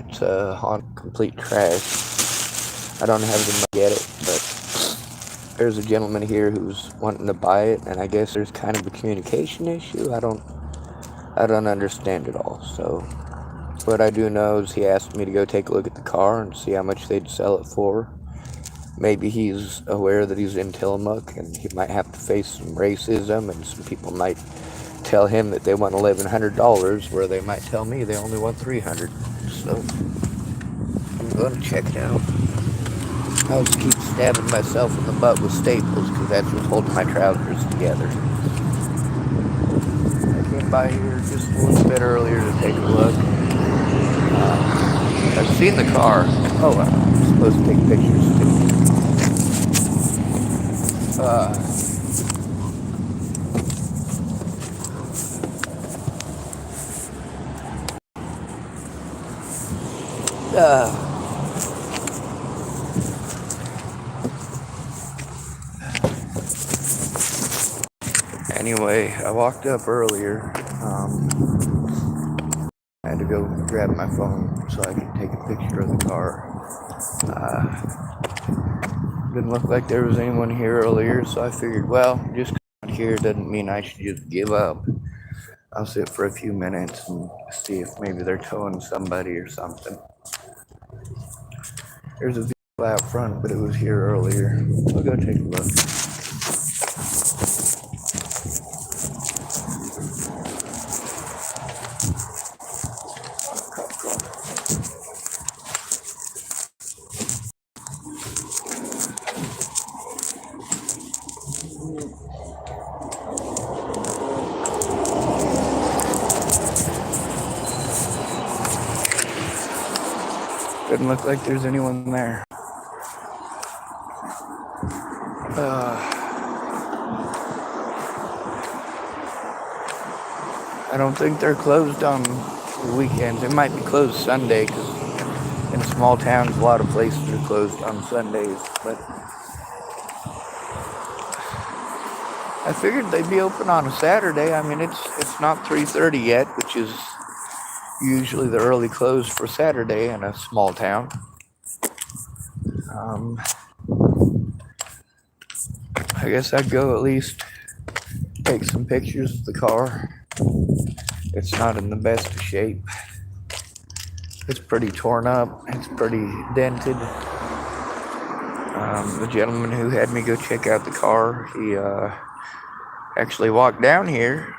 It's on complete trash. I don't have the money to get it, but there's a gentleman here who's wanting to buy it, and I guess there's kind of a communication issue. I don't understand it all. So what I do know is he asked me to go take a look at the car and see how much they'd sell it for. Maybe he's aware that he's in Tillamook and he might have to face some racism, and some people might tell him that they want $1,100 where they might tell me they only want $300. So I'm going to check it out. I'll just keep stabbing myself in the butt with staples because that's what's holding my trousers together. I came by here just a little bit earlier to take a look. I've seen the car. Oh, I'm supposed to take pictures too. Anyway, I walked up earlier. I had to go grab my phone so I could take a picture of the car. Didn't look like there was anyone here earlier, so I figured, well, just not here doesn't mean I should just give up. I'll sit for a few minutes and see if maybe they're towing somebody or something. There's a vehicle out front, but it was here earlier. I'll go take a look. Doesn't look like there's anyone there. I don't think they're closed on the weekends. They might be closed Sunday because in small towns a lot of places are closed on Sundays. But I figured they'd be open on a Saturday. I mean, it's not 3:30 yet, which is usually the early close for Saturday in a small town. I guess I'd go at least take some pictures of the car. It's not in the best of shape. It's pretty torn up. It's pretty dented. The gentleman who had me go check out the car, he actually walked down here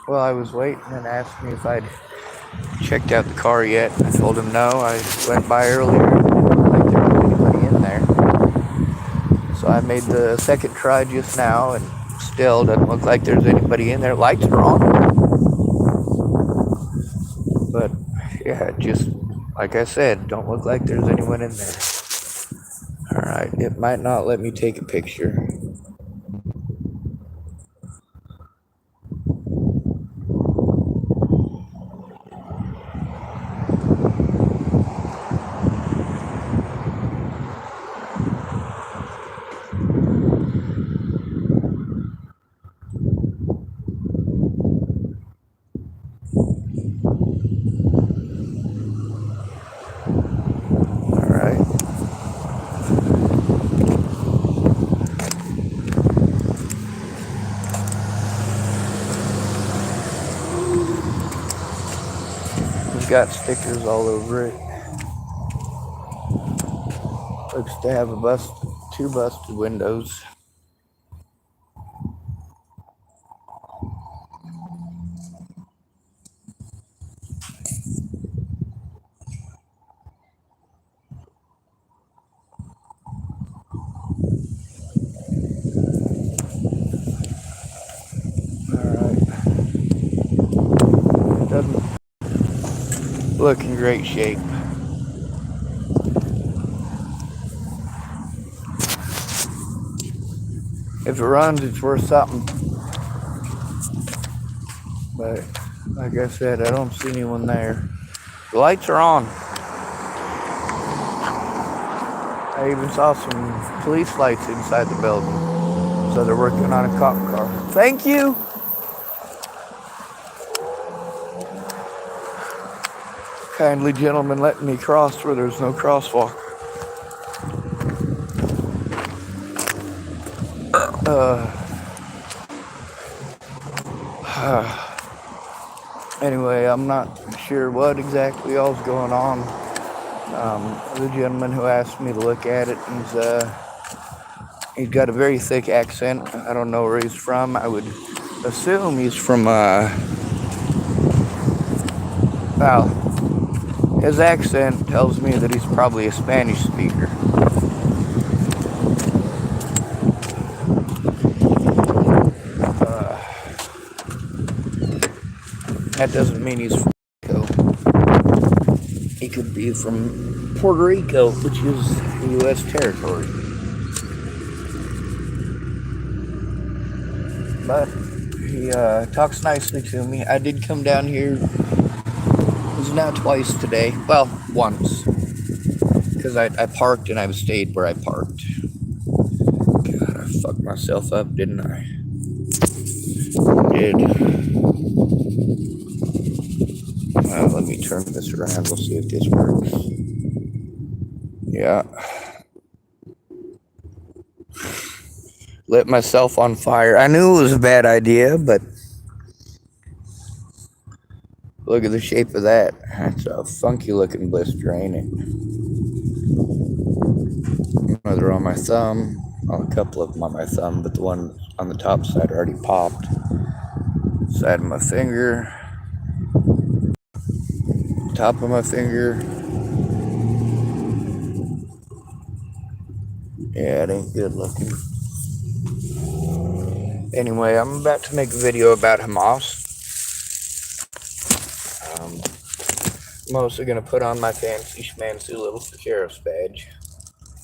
while I was waiting and asked me if I'd checked out the car yet. I told him no. I went by earlier. It didn't look like there was anybody in there. So I made the second try just now, and still doesn't look like there's anybody in there. Lights are on. But yeah, just like I said, don't look like there's anyone in there. Alright, it might not let me take a picture. Got stickers all over it. Looks to have two busted windows. Alright. Doesn't look in great shape. If it runs, it's worth something. But like I said, I don't see anyone there. The lights are on. I even saw some police lights inside the building. So they're working on a cop car. Thank you. kindly gentleman letting me cross where there's no crosswalk. Anyway, I'm not sure what exactly all's going on. The gentleman who asked me to look at it, he's got a very thick accent. I don't know where he's from. I would assume he's from, well, his accent tells me that he's probably a Spanish speaker. That doesn't mean he's from Mexico. He could be from Puerto Rico, which is the U.S. territory. But he talks nicely to me. I did come down here. It was now twice today. Well, once. Because I parked and I've stayed where I parked. God, I fucked myself up, didn't I? Did. Let me turn this around. We'll see if this works. Yeah. Lit myself on fire. I knew it was a bad idea, but look at the shape of that. That's a funky looking blister, ain't it? They're on my thumb. Well, a couple of them on my thumb, but the one on the top side already popped. Side of my finger. Top of my finger. Yeah, it ain't good looking. Anyway, I'm about to make a video about Hamas. I'm also going to put on my fancy schmancy little sheriff's badge.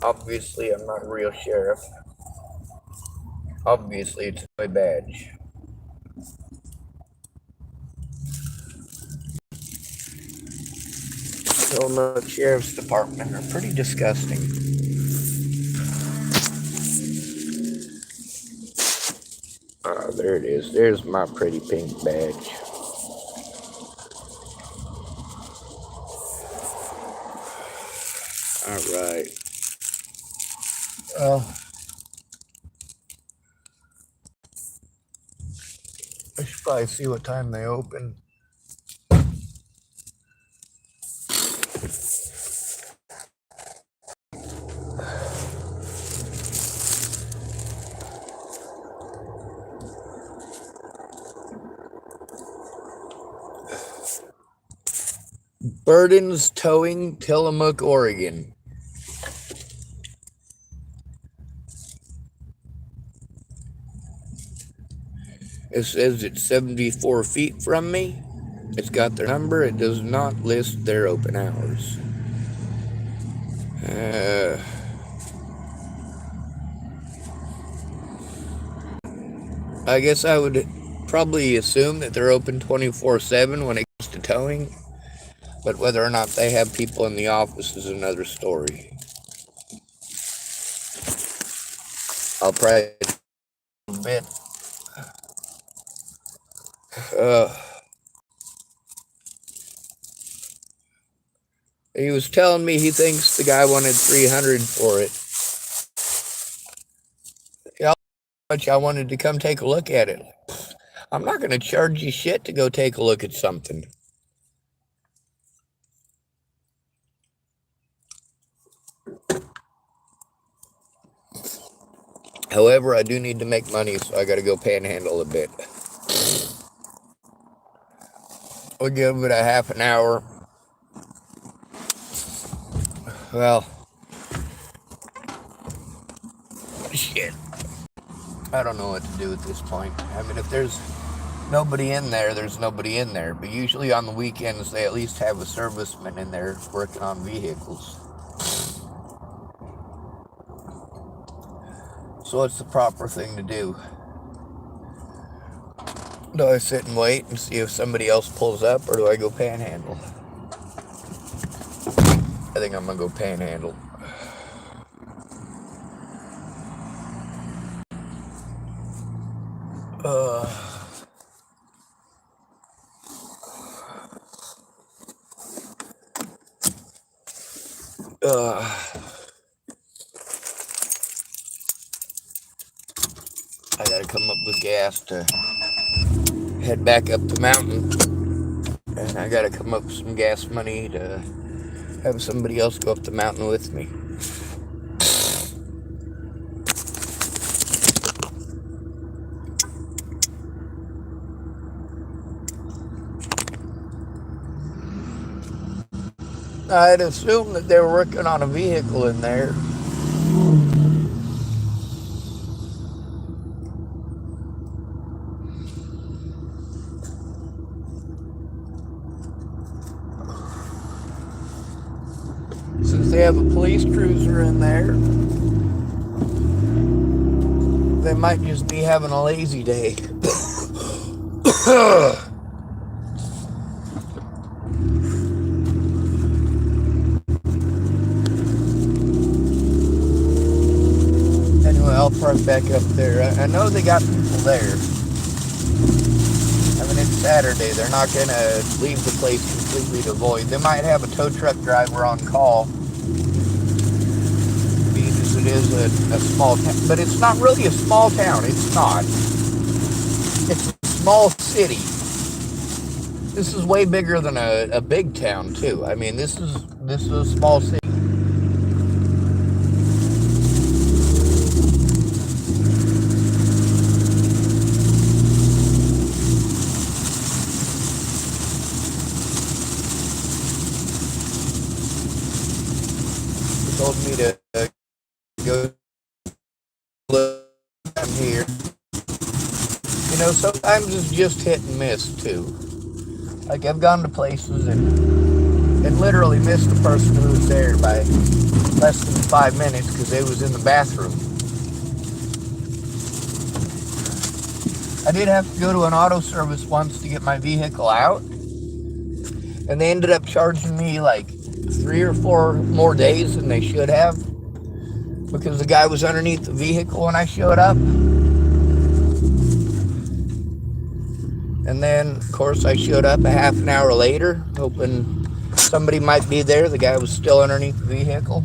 Obviously, I'm not a real sheriff. Obviously, it's my badge. The sheriff's department are pretty disgusting. There it is. There's my pretty pink badge. Alright. Well, I should probably see what time they open. Burden's Towing, Tillamook, Oregon. It says it's 74 feet from me. It's got their number. It does not list their open hours. I guess I would probably assume that they're open 24/7 when it comes to towing. But whether or not they have people in the office is another story. I'll probably a bit. He was telling me he thinks the guy wanted $300 for it. How much I wanted to come take a look at it. I'm not going to charge you shit to go take a look at something. However, I do need to make money, so I got to go panhandle a bit. We'll give it a half an hour. Well, shit. I don't know what to do at this point. I mean, if there's nobody in there, there's nobody in there. But usually on the weekends, they at least have a serviceman in there working on vehicles. So what's the proper thing to do? Do I sit and wait and see if somebody else pulls up, or do I go panhandle? I think I'm gonna go panhandle. I gotta come up with gas to head back up the mountain. And I gotta come up with some gas money to have somebody else go up the mountain with me. I'd assumed that they were working on a vehicle in there. Since they have a police cruiser in there, they might just be having a lazy day. Anyway, I'll park back up there. I know they got people there. I mean, it's Saturday. They're not going to leave the place completely devoid. They might have a tow truck driver on call, because it is a small town. But it's not really a small town. It's not. It's a small city. This is way bigger than a big town, too. I mean, this is a small city. Told me to go look down here. You know, sometimes it's just hit and miss too. Like, I've gone to places and literally missed the person who was there by less than 5 minutes because they was in the bathroom. I did have to go to an auto service once to get my vehicle out, and they ended up charging me like 3 or 4 more days than they should have, because the guy was underneath the vehicle when I showed up. And then, of course, I showed up a half an hour later, hoping somebody might be there. The guy was still underneath the vehicle.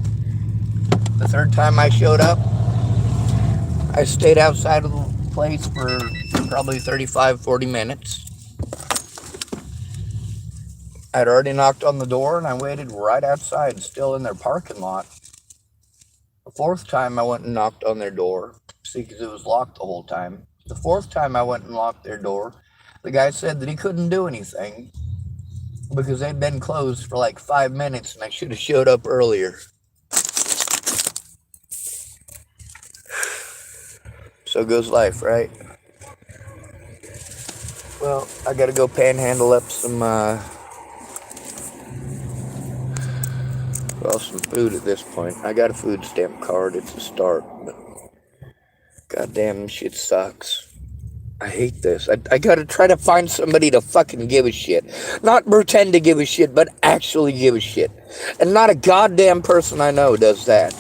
The third time I showed up, I stayed outside of the place for probably 35-40 minutes. I'd already knocked on the door, and I waited right outside, still in their parking lot. The fourth time I went and knocked on their door, see, because it was locked the whole time. The fourth time I went and locked their door, the guy said that he couldn't do anything because they'd been closed for like 5 minutes, and I should have showed up earlier. So goes life, right? Well, I gotta go panhandle up some food at this point. I got a food stamp card. It's a start, but goddamn, shit sucks. I hate this. I gotta try to find somebody to fucking give a shit. Not pretend to give a shit, but actually give a shit. And not a goddamn person I know does that.